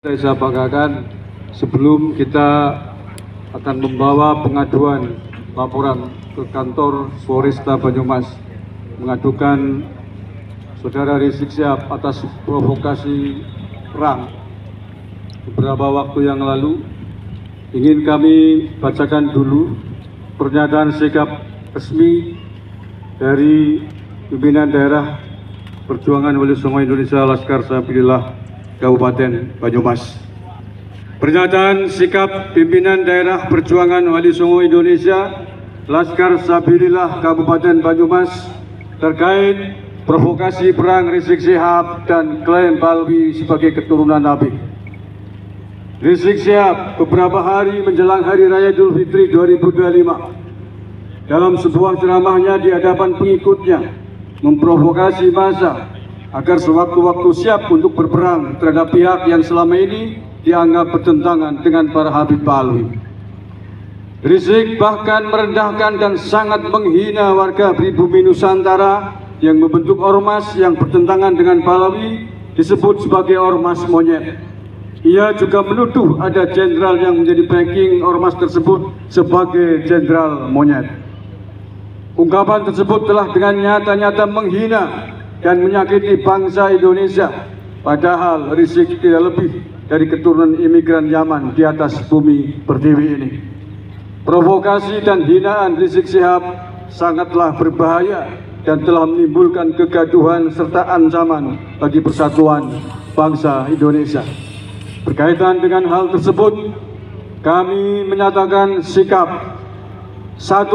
Saya banggakan sebelum kita akan membawa pengaduan laporan ke kantor Polresta Banyumas mengadukan Saudara Rizik Syihab atas provokasi perang beberapa waktu yang lalu, ingin kami bacakan dulu pernyataan sikap resmi dari pimpinan daerah Perjuangan Wali Songo Indonesia Laskar Sabilillah Kabupaten Banyumas. Pernyataan sikap pimpinan daerah Perjuangan Wali Songo Indonesia Laskar Sabilillah Kabupaten Banyumas terkait provokasi perang Rizik Syihab dan klaim Balwi sebagai keturunan Nabi. Rizik Syihab beberapa hari menjelang Hari Raya Idul Fitri 2025 dalam sebuah ceramahnya di hadapan pengikutnya memprovokasi massa agar sewaktu-waktu siap untuk berperang terhadap pihak yang selama ini dianggap bertentangan dengan para Habib Balwi. Rizik bahkan merendahkan dan sangat menghina warga pribumi Nusantara yang membentuk ormas yang bertentangan dengan Balwi disebut sebagai ormas monyet. Ia juga menuduh ada jenderal yang menjadi backing ormas tersebut sebagai jenderal monyet. Ungkapan tersebut telah dengan nyata-nyata menghina dan menyakiti bangsa Indonesia, padahal Rizik tidak lebih dari keturunan imigran Yaman di atas bumi pertiwi ini. Provokasi dan hinaan Rizik Syihab sangatlah berbahaya dan telah menimbulkan kegaduhan serta ancaman bagi persatuan bangsa Indonesia. Berkaitan dengan hal tersebut, kami menyatakan sikap: 1.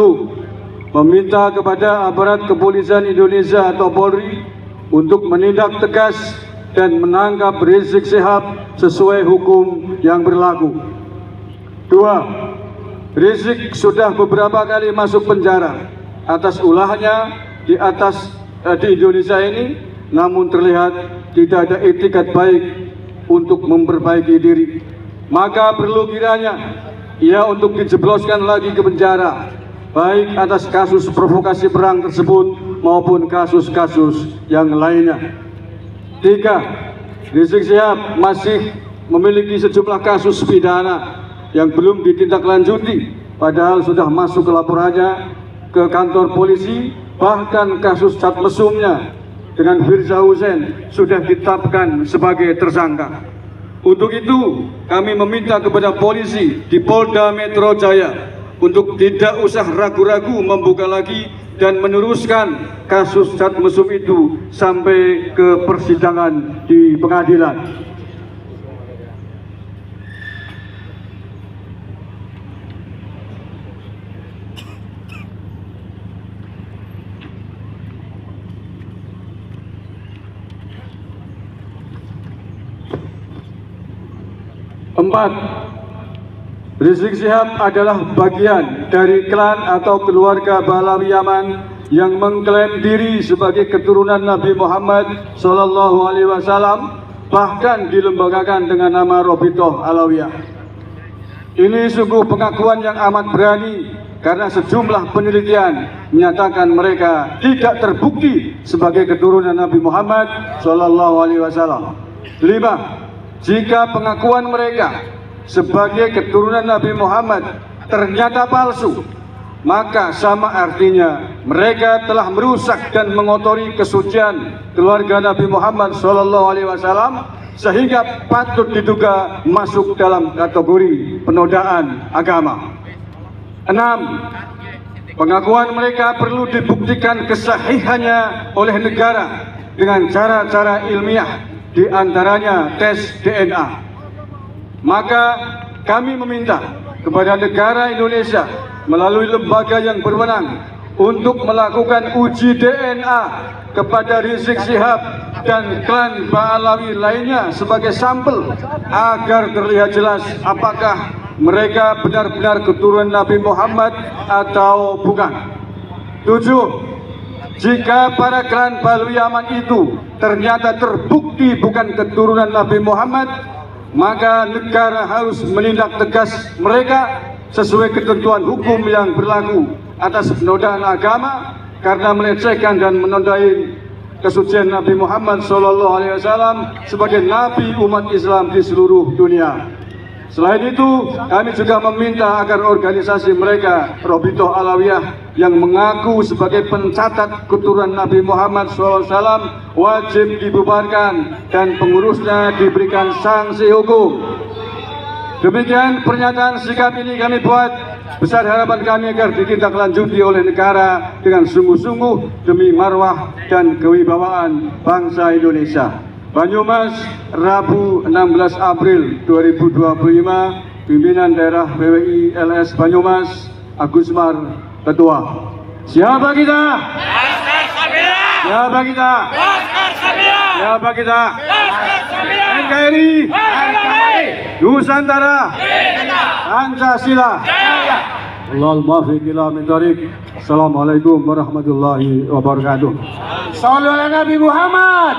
Meminta kepada aparat kepolisian Indonesia atau Polri untuk menindak tegas dan menangkap Rizik Syihab sesuai hukum yang berlaku. 2. Rizik sudah beberapa kali masuk penjara atas ulahnya di Indonesia ini, namun terlihat tidak ada etikat baik untuk memperbaiki diri. Maka perlu kiranya ia untuk dijebloskan lagi ke penjara, baik atas kasus provokasi perang tersebut maupun kasus-kasus yang lainnya. 3. Rizik Syihab masih memiliki sejumlah kasus pidana yang belum ditindaklanjuti, padahal sudah masuk ke laporannya ke kantor polisi. Bahkan kasus cat mesumnya dengan Firza Husein sudah ditetapkan sebagai tersangka. Untuk itu kami meminta kepada polisi di Polda Metro Jaya untuk tidak usah ragu-ragu membuka lagi dan meneruskan kasus cat mesum itu sampai ke persidangan di pengadilan. Empat, Rizik Syihab adalah bagian dari klan atau keluarga Balawi Yaman yang mengklaim diri sebagai keturunan Nabi Muhammad SAW, bahkan dilembagakan dengan nama Robitoh Alawiyah. Ini sungguh pengakuan yang amat berani karena sejumlah penelitian menyatakan mereka tidak terbukti sebagai keturunan Nabi Muhammad SAW. 5. Jika pengakuan mereka sebagai keturunan Nabi Muhammad ternyata palsu, maka sama artinya mereka telah merusak dan mengotori kesucian keluarga Nabi Muhammad SAW, sehingga patut diduga masuk dalam kategori penodaan agama. 6. Pengakuan mereka perlu dibuktikan kesahihannya oleh negara dengan cara-cara ilmiah, di antaranya tes DNA. Maka kami meminta kepada negara Indonesia melalui lembaga yang berwenang untuk melakukan uji DNA kepada Rizik Syihab dan klan Balawi lainnya sebagai sampel agar terlihat jelas apakah mereka benar-benar keturunan Nabi Muhammad atau bukan. 7. Jika para klan Balawi Yaman itu ternyata terbukti bukan keturunan Nabi Muhammad, maka negara harus menindak tegas mereka sesuai ketentuan hukum yang berlaku atas penodaan agama karena melecehkan dan menodai kesucian Nabi Muhammad SAW sebagai Nabi umat Islam di seluruh dunia. Selain itu, kami juga meminta agar organisasi mereka, Robitoh Alawiyah, yang mengaku sebagai pencatat keturunan Nabi Muhammad SAW wajib dibubarkan dan pengurusnya diberikan sanksi hukum. Demikian pernyataan sikap ini kami buat. Besar harapan kami agar ditindaklanjuti oleh negara dengan sungguh-sungguh demi marwah dan kewibawaan bangsa Indonesia. Banyumas, Rabu 16 April 2025, Pimpinan Daerah PWI LS Banyumas, Agus Mar, Ketua. Siapa kita? Siapa kita? Siapa kita? NKRI, Nusantara, Pancasila. Allahul muwaffiq ila min thariq. Assalamualaikum warahmatullahi wabarakatuh. Sallu ala Nabi Muhammad.